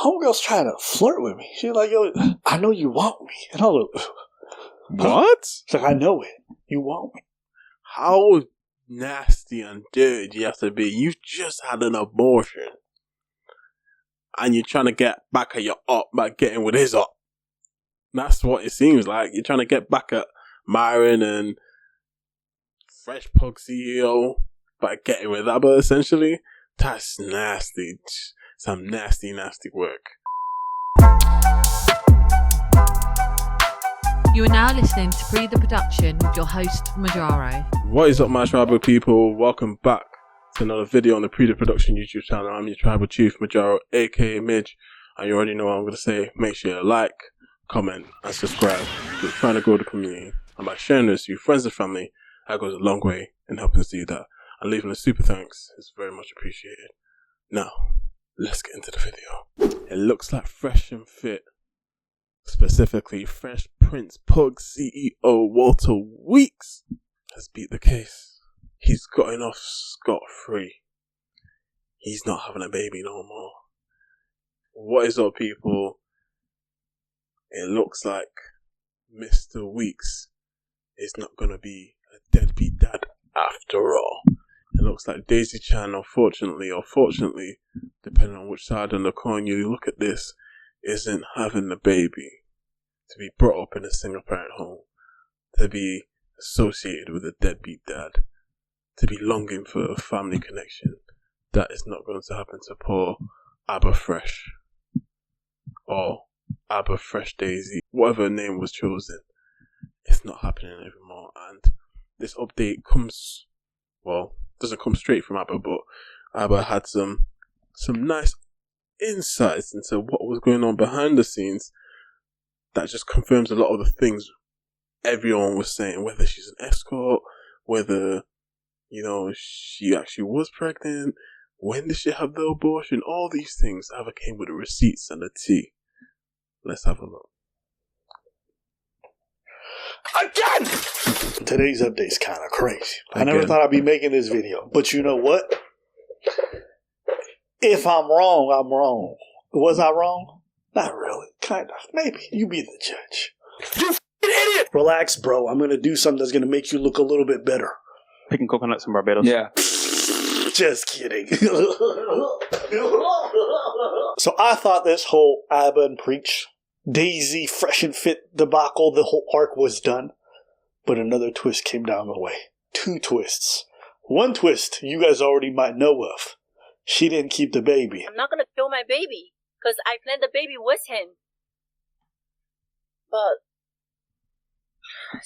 homegirl's trying to flirt with me. She's like, yo, I know you want me. And I was like, what? She's like, I know it. You want me. How nasty and dirty do you have to be? You just had an abortion. And you're trying to get back at your op by getting with his op. That's what it seems like. You're trying to get back at Myron and Fresh Pug CEO by getting with Abba, essentially. That's nasty. Some nasty, nasty work. You are now listening to Pree Da Production with your host, Majaro. What is up, my tribal people? Welcome back to another video on the Pree Da Production YouTube channel. I'm your tribal chief, Majaro, aka Midge. And you already know what I'm going to say. Make sure you like, comment, and subscribe. We're trying to grow the community. And by sharing this with your friends and family, that goes a long way in helping us do that. And leaving a super thanks is very much appreciated. Now, let's get into the video. It looks like Fresh and Fit, specifically Fresh Prince Pug CEO Walter Weeks, has beat the case. He's gotten off scot-free. He's not having a baby no more. What is up, people? It looks like Mr. Weeks is not going to be a deadbeat dad after all. It looks like Daisy Chan, unfortunately, or fortunately, depending on which side of the coin you look at this, isn't having the baby. To be brought up in a single parent home, to be associated with a deadbeat dad, to be longing for a family connection, that is not going to happen to poor Abba Fresh. Or Abba Fresh Daisy, whatever name was chosen. It's not happening anymore. And this update comes, well, doesn't come straight from Abba, but Abba had some nice insights into what was going on behind the scenes that just confirms a lot of the things everyone was saying, whether she's an escort, whether, you know, she actually was pregnant, when did she have the abortion, all these things. Abba came with the receipts and the tea. Let's have a look. Again! Today's update's kind of crazy. I never thought I'd be making this video. But you know what? If I'm wrong, I'm wrong. Was I wrong? Not really. Kind of. Maybe. You be the judge. You idiot! Relax, bro. I'm going to do something that's going to make you look a little bit better. Picking coconuts in Barbados. Yeah. Just kidding. So I thought this whole Abba and Preach, Daisy, Fresh and Fit debacle, the whole arc was done. But another twist came down the way. 2 twists. One twist you guys already might know of. She didn't keep the baby. I'm not going to kill my baby because I planned the baby with him. But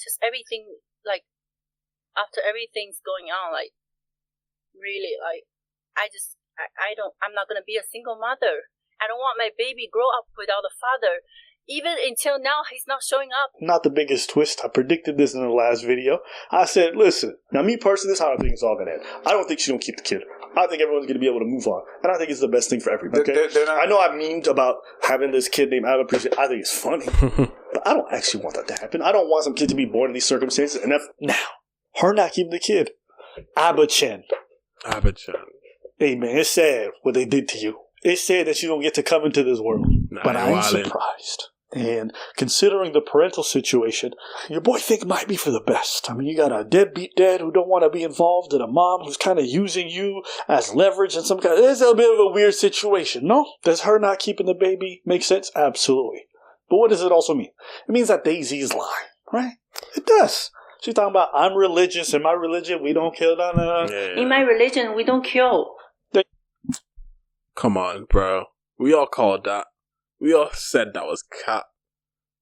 just everything, like, after everything's going on, like, really, like, I'm not going to be a single mother. I don't want my baby grow up without a father. Even until now, he's not showing up. Not the biggest twist. I predicted this in the last video. I said, listen, now me personally, this is how I think it's all going to end. I don't think she's going to keep the kid. I think everyone's going to be able to move on. And I think it's the best thing for everybody. Okay? I know I've memed about having this kid named Abba. I think it's funny. But I don't actually want that to happen. I don't want some kid to be born in these circumstances. And now, her not keeping the kid. Abba Chen. Abba Chen. Hey, man, it's sad what they did to you. It's sad that you don't get to come into this world. But I'm surprised. And considering the parental situation, your boy think it might be for the best. I mean, you got a deadbeat dad who don't want to be involved and a mom who's kind of using you as leverage and some kind of... It's a bit of a weird situation, no? Does her not keeping the baby make sense? Absolutely. But what does it also mean? It means that Daisy's lying, right? It does. She's talking about, I'm religious. In my religion, we don't kill. Yeah. In my religion, we don't kill. Come on, bro. We all called that. We all said that was cap.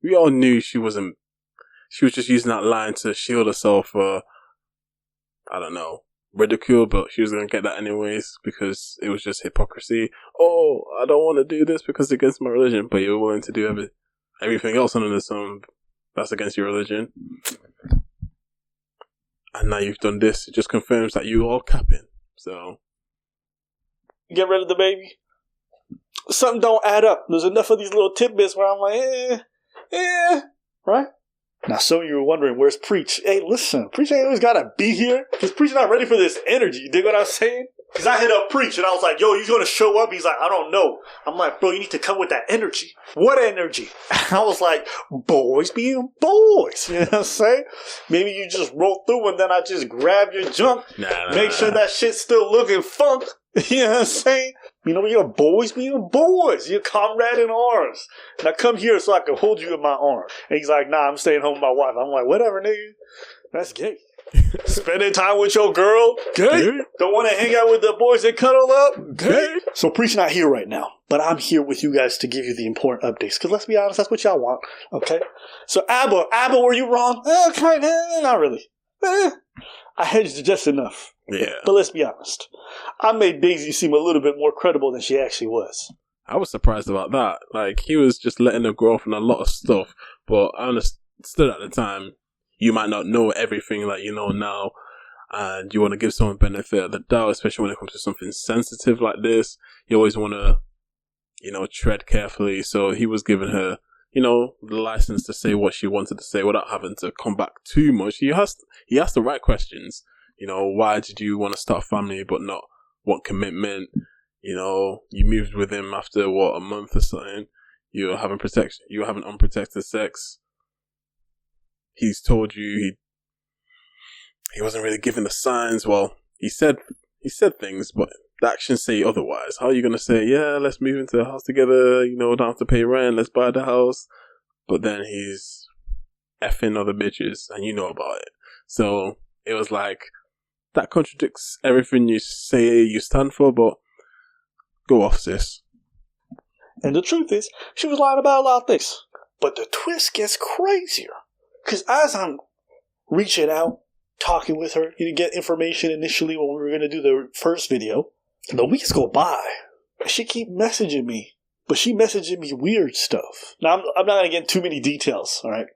We all knew she was just using that line to shield herself for, I don't know, ridicule, but she was going to get that anyways because it was just hypocrisy. Oh, I don't want to do this because it's against my religion, but you're willing to do everything else under the sun that's against your religion. And now you've done this. It just confirms that you all capping. So, get rid of the baby. Something don't add up. There's enough of these little tidbits where I'm like, right? Now, some of you were wondering, where's Preach? Hey, listen, Preach ain't always got to be here because Preach not ready for this energy. You dig what I'm saying? Because I hit up Preach and I was like, yo, you going to show up? He's like, I don't know. I'm like, bro, you need to come with that energy. What energy? I was like, boys being boys. You know what I'm saying? Maybe you just roll through and then I just grab your junk. Make sure that shit's still looking funk. You know what I'm saying? You know, you're boys being boys. You're comrade in arms. Now come here so I can hold you in my arms. And he's like, nah, I'm staying home with my wife. I'm like, whatever, nigga. That's gay. Spending time with your girl? Gay. Don't want to hang out with the boys and cuddle up? Gay. So Preach not here right now. But I'm here with you guys to give you the important updates. Because let's be honest, that's what y'all want. Okay? So Abba, were you wrong? Not really. I hedged just enough. Yeah. But let's be honest. I made Daisy seem a little bit more credible than she actually was. I was surprised about that. Like, he was just letting her go off on a lot of stuff. But I understood at the time, you might not know everything that you know now. And you want to give someone benefit of the doubt, especially when it comes to something sensitive like this. You always want to, tread carefully. So he was giving her, the license to say what she wanted to say without having to come back too much. He asked the right questions. Why did you want to start a family but not want commitment? You moved with him after a month or something. You were having unprotected sex. He's told you he wasn't really giving the signs. Well, he said things, but the actions say otherwise. How are you gonna say, yeah, let's move into the house together, don't have to pay rent, let's buy the house, but then he's effing other bitches and you know about it. So it was like, that contradicts everything you say you stand for, but go off, sis. And the truth is, she was lying about a lot of things. But the twist gets crazier. Because as I'm reaching out, talking with her, you get information initially when we were going to do the first video. The weeks go by. She keep messaging me. But she messaging me weird stuff. Now, I'm not going to get too many details, all right?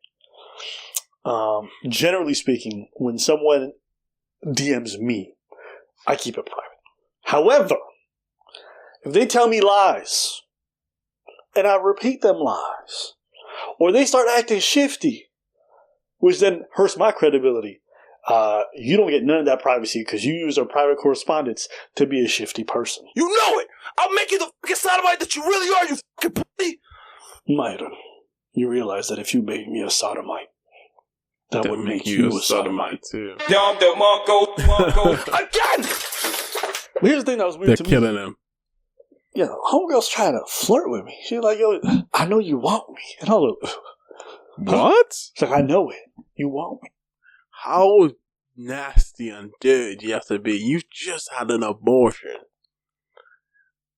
Generally speaking, when someone DMs me, I keep it private. However, if they tell me lies, and I repeat them lies, or they start acting shifty, which then hurts my credibility, you don't get none of that privacy because you use our private correspondence to be a shifty person. You know it! I'll make you the fucking sodomite that you really are, you fucking pussy! Myron, you realize that if you made me a sodomite, that would make you a sodomite too. Again! But here's the thing that was weird to me. They're killing him. Yeah, homegirl's trying to flirt with me. She's like, yo, I know you want me. And I was like, what? It's like, I know it. You want me. How nasty and dirty do you have to be? You just had an abortion.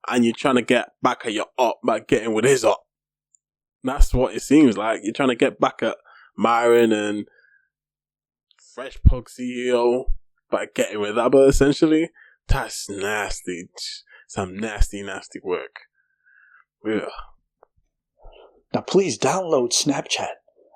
And you're trying to get back at your op by getting with his op. That's what it seems like. You're trying to get back at Myron and Fresh Pug CEO by getting with Abba, essentially. That's nasty. Some nasty, nasty work. Yeah. Now, please download Snapchat.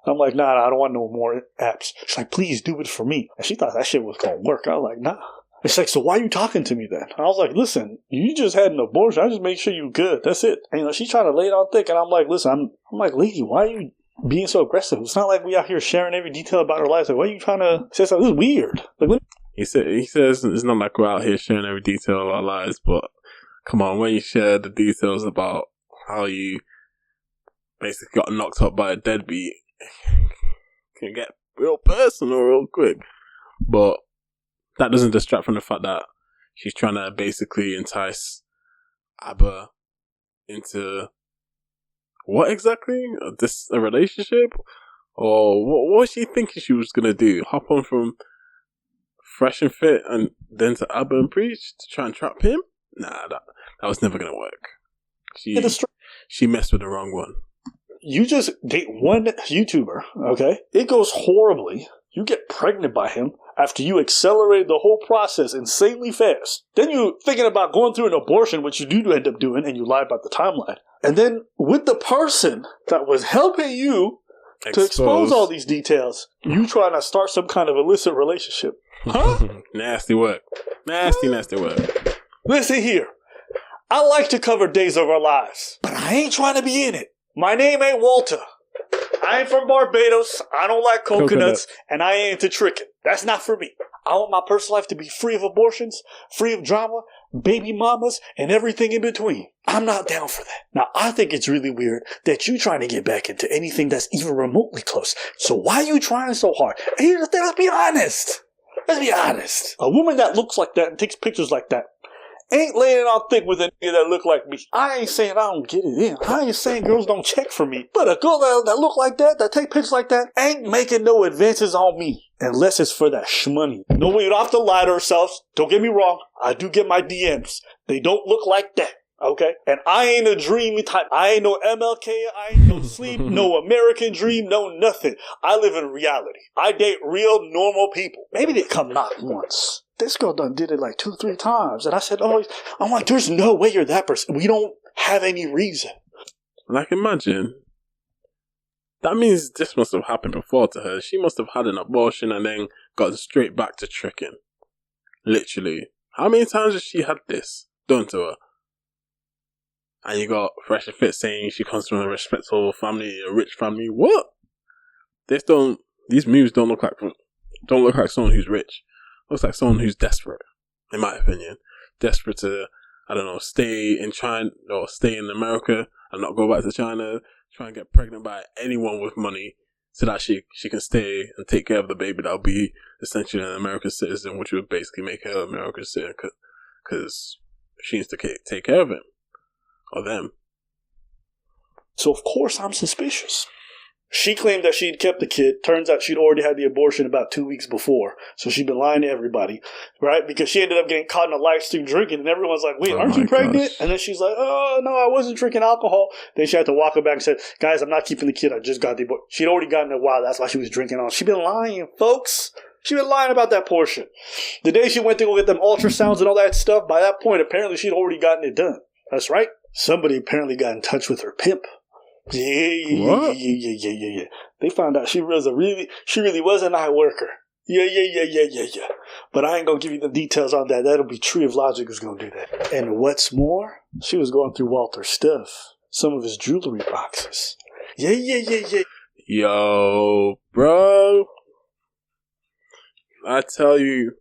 I'm like, nah, I don't want no more apps. She's like, please do it for me. And she thought that shit was going to work. I was like, nah. It's like, so why are you talking to me then? I was like, listen, you just had an abortion. I just make sure you're good. That's it. And she's trying to lay it on thick. And I'm like, listen, I'm like, lady, why are you being so aggressive? It's not like we out here sharing every detail about our lives. Like, why are you trying to say something? This is weird. Like, he says it's not like we're out here sharing every detail of our lives, but come on, when you share the details about how you basically got knocked up by a deadbeat, can get real personal real quick. But that doesn't distract from the fact that she's trying to basically entice Abba into what exactly? A relationship? Or what was she thinking she was going to do? Hop on from Fresh and Fit and then to Abba and Preach to try and trap him? Nah, that was never going to work. She messed with the wrong one. You just date one YouTuber, okay? It goes horribly. You get pregnant by him after you accelerate the whole process insanely fast. Then you're thinking about going through an abortion, which you do end up doing, and you lie about the timeline. And then with the person that was helping you to expose all these details, you trying to start some kind of illicit relationship. Huh? Nasty work. Nasty work. Listen here. I like to cover days of our lives, but I ain't trying to be in it. My name ain't Walter. I ain't from Barbados. I don't like coconuts. And I ain't into tricking. That's not for me. I want my personal life to be free of abortions, free of drama, baby mamas, and everything in between. I'm not down for that. Now, I think it's really weird that you trying to get back into anything that's even remotely close. So why are you trying so hard? And here's the thing, let's be honest. Let's be honest. A woman that looks like that and takes pictures like that ain't laying on thick with a nigga that look like me. I ain't saying I don't get it in. I ain't saying girls don't check for me. But a girl that look like that take pictures like that, ain't making no advances on me. Unless it's for that shmoney. No, we don't have to lie to ourselves. Don't get me wrong. I do get my DMs. They don't look like that. Okay? And I ain't a dreamy type. I ain't no MLK. I ain't no sleep. No American dream. No nothing. I live in reality. I date real normal people. Maybe they come knock once. This girl done did it like 2-3 times. And I said, oh, I'm like, there's no way you're that person. We don't have any reason. Like, imagine. That means this must have happened before to her. She must have had an abortion and then gotten straight back to tricking. Literally. How many times has she had this done to her? And you got Fresh and Fit saying she comes from a respectable family, a rich family. What? These moves don't look like someone who's rich. Looks like someone who's desperate, in my opinion. Desperate to, I don't know, stay in China or stay in America and not go back to China. Try and get pregnant by anyone with money so that she can stay and take care of the baby that'll be essentially an American citizen, which would basically make her an American citizen because she needs to take care of him or them. So of course I'm suspicious. She claimed that she'd kept the kid. Turns out she'd already had the abortion about 2 weeks before. So she'd been lying to everybody, right? Because she ended up getting caught in a live stream drinking, and everyone's like, wait, aren't you pregnant? Gosh. And then she's like, oh, no, I wasn't drinking alcohol. Then she had to walk her back and said, guys, I'm not keeping the kid. I just got the abortion. She'd already gotten it. Wow, that's why she was drinking on. She'd been lying, folks. She'd been lying about that portion. The day she went to go get them ultrasounds and all that stuff, by that point, apparently she'd already gotten it done. That's right. Somebody apparently got in touch with her pimp. Yeah. They found out she really was a night worker. Yeah. But I ain't gonna give you the details on that. That'll be Tree of Logic who's gonna do that. And what's more, she was going through Walter's stuff. Some of his jewelry boxes. Yeah. Yo, bro. I tell you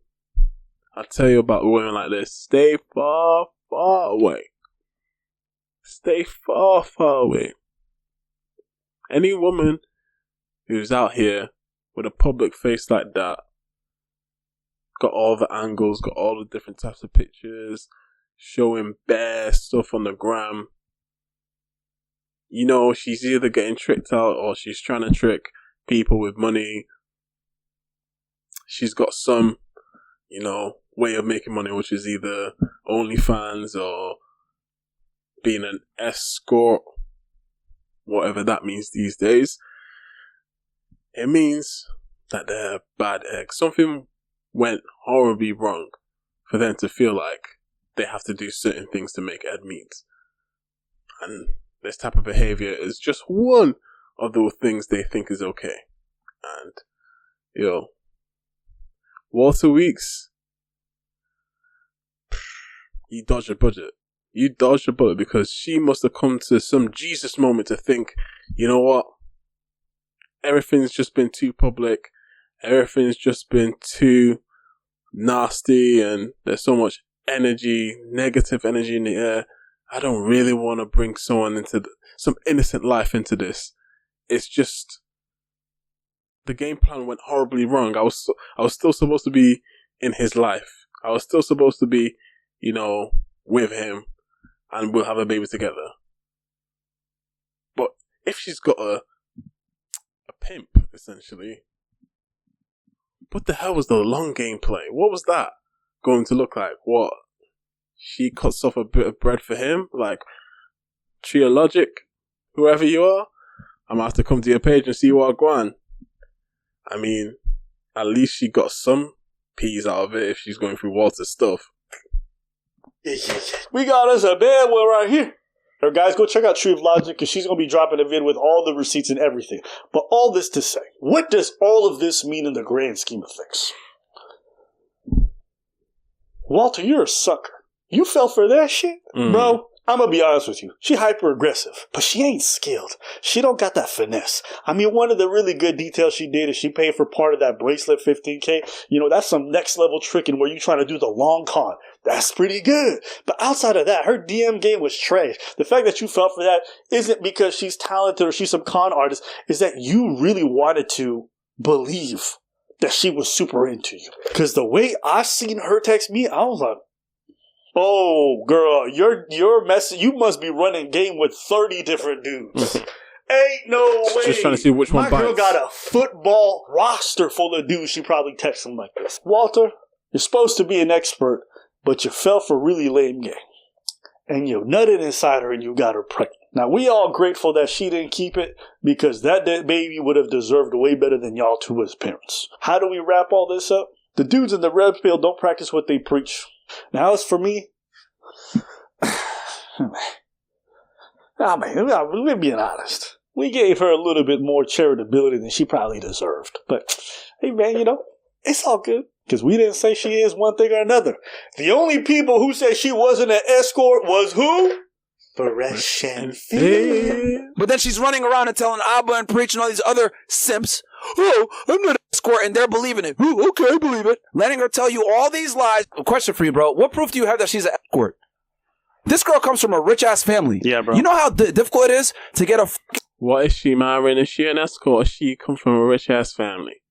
about women like this. Stay far, far away. Stay far, far away. Any woman who's out here with a public face like that, got all the angles, got all the different types of pictures, showing bare stuff on the gram, you know, she's either getting tricked out or she's trying to trick people with money. She's got some, way of making money, which is either OnlyFans or being an escort, whatever that means these days. It means that they're bad eggs. Something went horribly wrong for them to feel like they have to do certain things to make ends meet. And this type of behavior is just one of those things they think is okay. And, Walter Weeks, you dodged a budget. You dodged a bullet because she must have come to some Jesus moment to think, you know what? Everything's just been too public. Everything's just been too nasty, and there's so much energy, negative energy in the air. I don't really want to bring someone into some innocent life into this. It's just the game plan went horribly wrong. I was still supposed to be in his life. I was still supposed to be, with him, and we'll have a baby together. But if she's got a pimp, essentially, what the hell was the long game play? What was that going to look like? What? She cuts off a bit of bread for him? Like, Tree of Logic, whoever you are, I'm going to have to come to your page and see what I go on. I mean, at least she got some peas out of it if she's going through Walter's stuff. Yeah. We got us a bad one right here. Her guys, go check out Tree of Logic because she's going to be dropping a vid with all the receipts and everything. But all this to say, what does all of this mean in the grand scheme of things? Walter, you're a sucker. You fell for that shit? Bro, I'm gonna be honest with you. She hyper aggressive, but she ain't skilled. She don't got that finesse. I mean, one of the really good details she did is she paid for part of that bracelet, $15K. You know, that's some next level tricking where you trying to do the long con. That's pretty good. But outside of that, her DM game was trash. The fact that you fell for that isn't because she's talented or she's some con artist. Is that you really wanted to believe that she was super into you. Because the way I seen her text me, I was like, oh, girl, your message, you must be running game with 30 different dudes. Ain't no way. Just trying to see which one bites. My girl got a football roster full of dudes. She probably texts them like this. Walter, you're supposed to be an expert, but you fell for really lame game. And you nutted inside her and you got her pregnant. Now, we all grateful that she didn't keep it because that baby would have deserved way better than y'all two as parents. How do we wrap all this up? The dudes in the red pill don't practice what they preach. Now, as for me, we're being honest. We gave her a little bit more charitability than she probably deserved. But, hey, man, you know, it's all good. Because we didn't say she is one thing or another. The only people who said she wasn't an escort was who? Fresh and Fit. But then she's running around and telling Abba and Preach and all these other simps, oh, I'm not an escort, and they're believing it. Oh, okay, I believe it. Letting her tell you all these lies. A question for you, bro. What proof do you have that she's an escort? This girl comes from a rich-ass family. Yeah, bro. You know how difficult it is to get a... What is she, Myron? Is she an escort or she comes from a rich-ass family?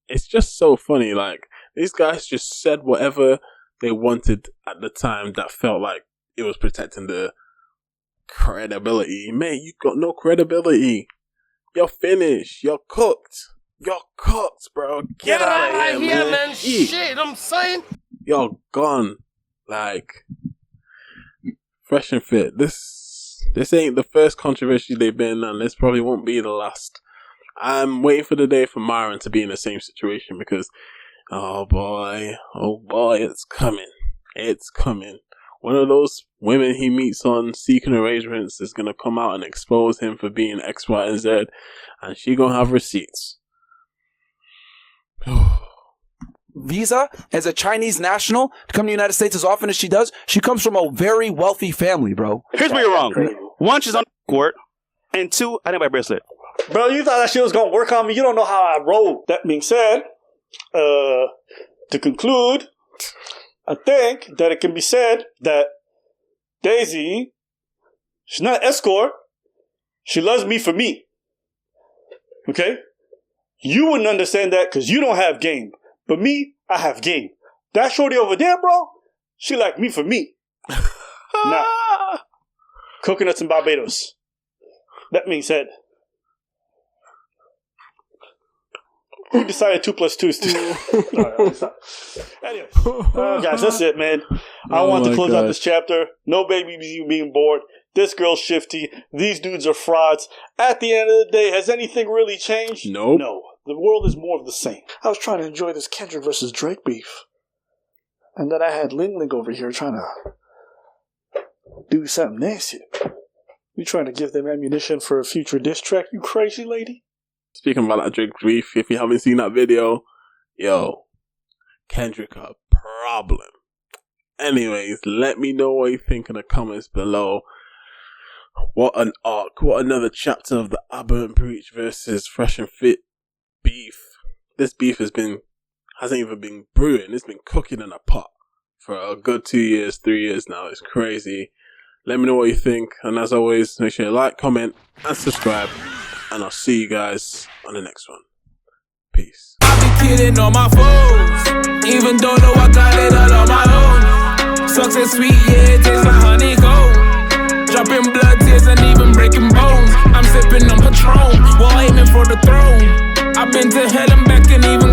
It's just so funny. Like, these guys just said whatever they wanted at the time that felt like it was protecting the credibility. Mate, you got no credibility. You're finished. You're cooked. You're cooked, bro. Get out of here, man. Shit, I'm saying. You're gone. Like, Fresh and Fit. This ain't the first controversy they've been in, and this probably won't be the last. I'm waiting for the day for Myron to be in the same situation because, oh boy, it's coming. It's coming. One of those women he meets on Seeking Arrangements is going to come out and expose him for being X, Y, and Z, and she going to have receipts. Visa as a Chinese national to come to the United States as often as she does. She comes from a very wealthy family, bro. Here's where you're wrong. One, she's on court, and two, I didn't buy a bracelet. Bro, you thought that shit was going to work on me? You don't know how I roll. That being said, to conclude, I think that it can be said that Daisy, she's not an escort. She loves me for me. Okay? You wouldn't understand that because you don't have game. But me, I have game. That shorty over there, bro, she like me for me. Now, coconuts in Barbados. That being said, who decided 2 + 2 is 2? Anyway, guys, that's it, man. I want to close out this chapter. No baby being born. This girl's shifty. These dudes are frauds. At the end of the day, has anything really changed? Nope. No. The world is more of the same. I was trying to enjoy this Kendrick versus Drake beef. And then I had Ling Ling over here trying to do something nasty. You trying to give them ammunition for a future diss track, you crazy lady? Speaking about that Drake beef, if you haven't seen that video, yo, Kendrick a problem. Anyways, let me know what you think in the comments below. What an arc, what another chapter of the Abba and Preach versus Fresh and Fit beef. This beef hasn't even been brewing, it's been cooking in a pot for a good 2 years, 3 years now. It's crazy. Let me know what you think, and as always, make sure you like, comment, and subscribe. And I'll see you guys on the next one. Peace. I be kidding on my foes, even though I got it all on my own. Success sweet, yeah, it tastes like honeycomb. Dropping blood tears and even breaking bones. I'm sipping on Patron while aiming for the throne. I've been to hell and back and even